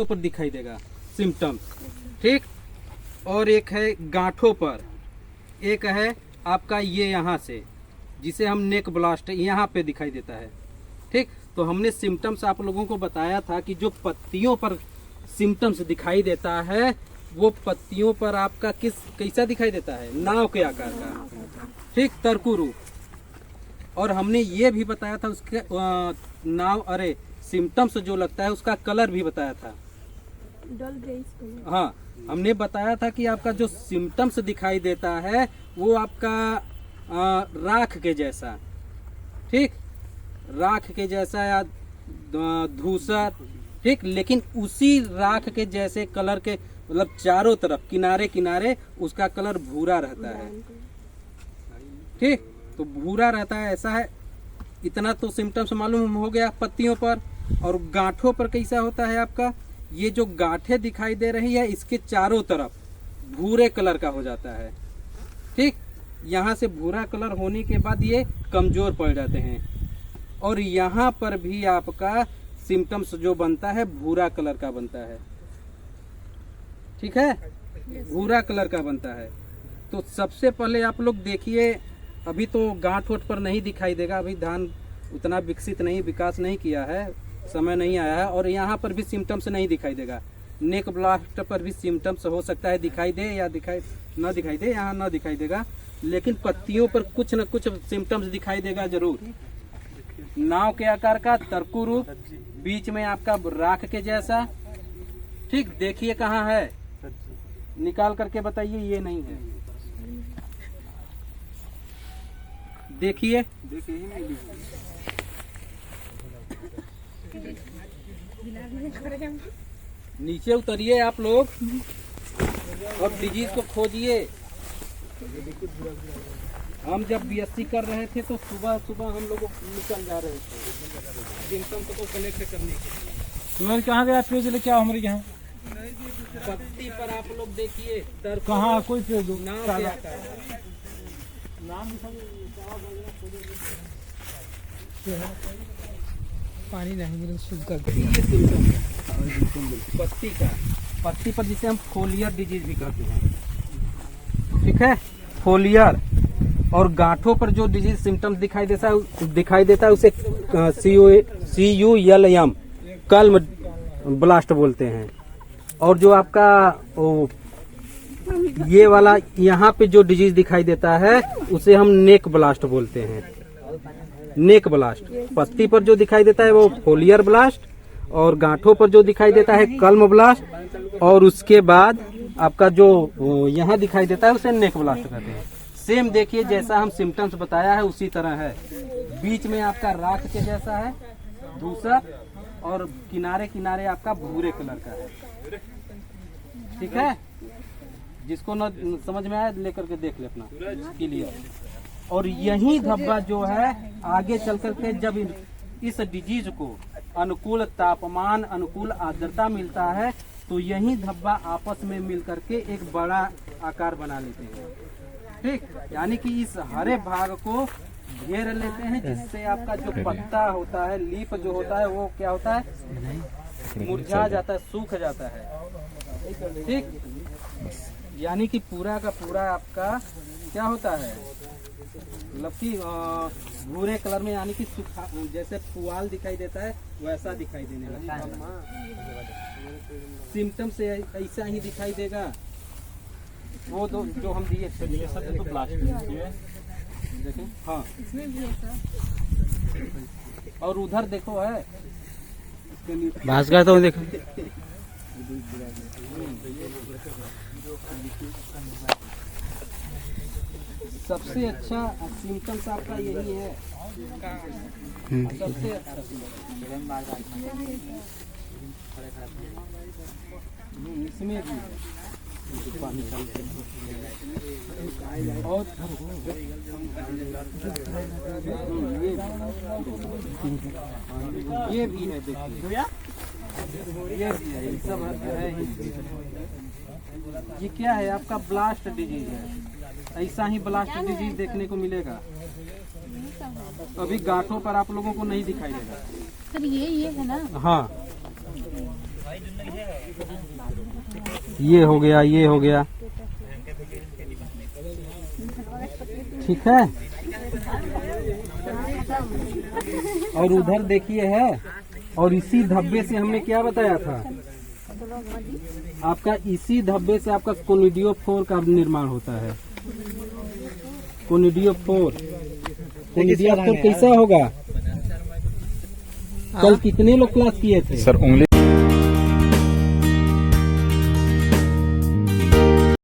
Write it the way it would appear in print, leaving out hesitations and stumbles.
पत्तियों पर दिखाई देगा सिम्टम्स, ठीक। और एक है गांठों पर, एक है आपका ये यहाँ से जिसे हम नेक ब्लास्ट यहाँ पे दिखाई देता है, ठीक। तो हमने सिम्टम्स आप लोगों को बताया था कि जो पत्तियों पर सिम्टम्स दिखाई देता है वो पत्तियों पर आपका कैसा दिखाई देता है, नाव के आकार का, ठीक, तरकू रूप। और हमने ये भी बताया था उसके सिम्टम्स जो लगता है उसका कलर भी बताया था। हाँ, हमने बताया था कि आपका जो सिम्टम्स दिखाई देता है वो आपका राख के जैसा, ठीक, राख के जैसा या धूसर, ठीक। लेकिन उसी राख के जैसे कलर के मतलब चारों तरफ किनारे किनारे उसका कलर भूरा रहता है, ठीक। तो भूरा रहता है, ऐसा है। इतना तो सिम्टम्स मालूम हो गया पत्तियों पर। और गांठों पर कैसा होता है आपका, ये जो गांठें दिखाई दे रही है इसके चारों तरफ भूरे कलर का हो जाता है, ठीक। यहाँ से भूरा कलर होने के बाद ये कमजोर पड़ जाते हैं। और यहाँ पर भी आपका सिम्टम्स जो बनता है भूरा कलर का बनता है, ठीक है, भूरा कलर का बनता है। तो सबसे पहले आप लोग देखिए, अभी तो गांठ वोट पर नहीं दिखाई देगा, अभी धान उतना विकसित नहीं, विकास नहीं किया है, समय नहीं आया है। और यहाँ पर भी सिम्टम्स नहीं दिखाई देगा। नेक ब्लास्ट पर भी सिम्टम्स हो सकता है दिखाई दे या न दिखाई दे, यहाँ न दिखाई देगा, लेकिन पत्तियों पर कुछ न कुछ सिम्टम्स दिखाई देगा जरूर। नाव के आकार का तरकू रूप, बीच में आपका राख के जैसा, ठीक। देखिए कहाँ है, निकाल करके बताइए, ये नहीं है, देखिए, नीचे उतरिए आप लोग और डिजीज को खोजिए। हम जब बीएससी कर रहे थे तो सुबह सुबह हम लोग निकल जा रहे थे सिम्टम्स को कलेक्ट करने के लिए। कहाँ गया पेज लेके आओ हमारे यहाँ। पत्ती पर आप लोग देखिए, कहाँ कोई पेज नाम पानी नहीं मिले शुद्ध कर पत्ती का, पत्ती पर जिसे हम फोलियर डिजीज भी कहते हैं, ठीक है, फोलियर। और गांठों पर जो डिजीज सिम्टम्स दिखाई देता है उसे CULM कल्म ब्लास्ट बोलते हैं। और जो आपका ये वाला यहाँ पे जो डिजीज दिखाई देता है उसे हम नेक ब्लास्ट बोलते हैं, नेक ब्लास्ट। पत्ती पर जो दिखाई देता है वो फोलियर ब्लास्ट, और गांठों पर जो दिखाई देता है कल्म ब्लास्ट, और उसके बाद आपका जो यहाँ दिखाई देता है उसे नेक ब्लास्ट कहते हैं। सेम देखिए, जैसा हम सिम्टम्स बताया है उसी तरह है। बीच में आपका राख के जैसा है, धूसर, और किनारे किनारे आपका भूरे कलर का है, ठीक है। जिसको न समझ में आया लेकर के देख ले अपना क्लियर। और यही धब्बा जो है आगे चल करके जब इस डिजीज को अनुकूल तापमान, अनुकूल आर्द्रता मिलता है तो यही धब्बा आपस में मिल करके एक बड़ा आकार बना लेते हैं, ठीक। यानी कि इस हरे भाग को घेर लेते हैं, जिससे आपका जो पत्ता होता है, लीफ जो होता है, वो क्या होता है, मुरझा जाता है, सूख जाता है, ठीक। यानी कि पूरा का पूरा आपका क्या होता है, मतलब कि भूरे कलर में, यानी कि सूखा, जैसे पुआल दिखाई देता है वैसा दिखाई देने लगता है। सिम्टम से ऐसा ही दिखाई देगा। वो दो जो हम दिए थे, तो देखें, हाँ, और उधर देखो है भास्कर, तो देखो सबसे अच्छा सिम्टम्स आपका यही है, सबसे अच्छा इसमें भी पानी और ये भी है, देखिए ये भी है, सब है ही। ये क्या है आपका, ब्लास्ट डिजीज है। ऐसा ही ब्लास्ट डिजीज देखने को मिलेगा। अभी गांठों पर आप लोगों को नहीं दिखाई देगा। सर ये है ना? हाँ, ये हो गया, ये हो गया, ठीक है। और उधर देखिए है, और इसी धब्बे से हमने क्या बताया था, आपका इसी धब्बे से आपका कोनिडियोफोर का निर्माण होता है। कोनिडियोफोर, कोनिडियोफोर कैसा होगा? कल कितने लोग क्लास किए थे? सर उंगली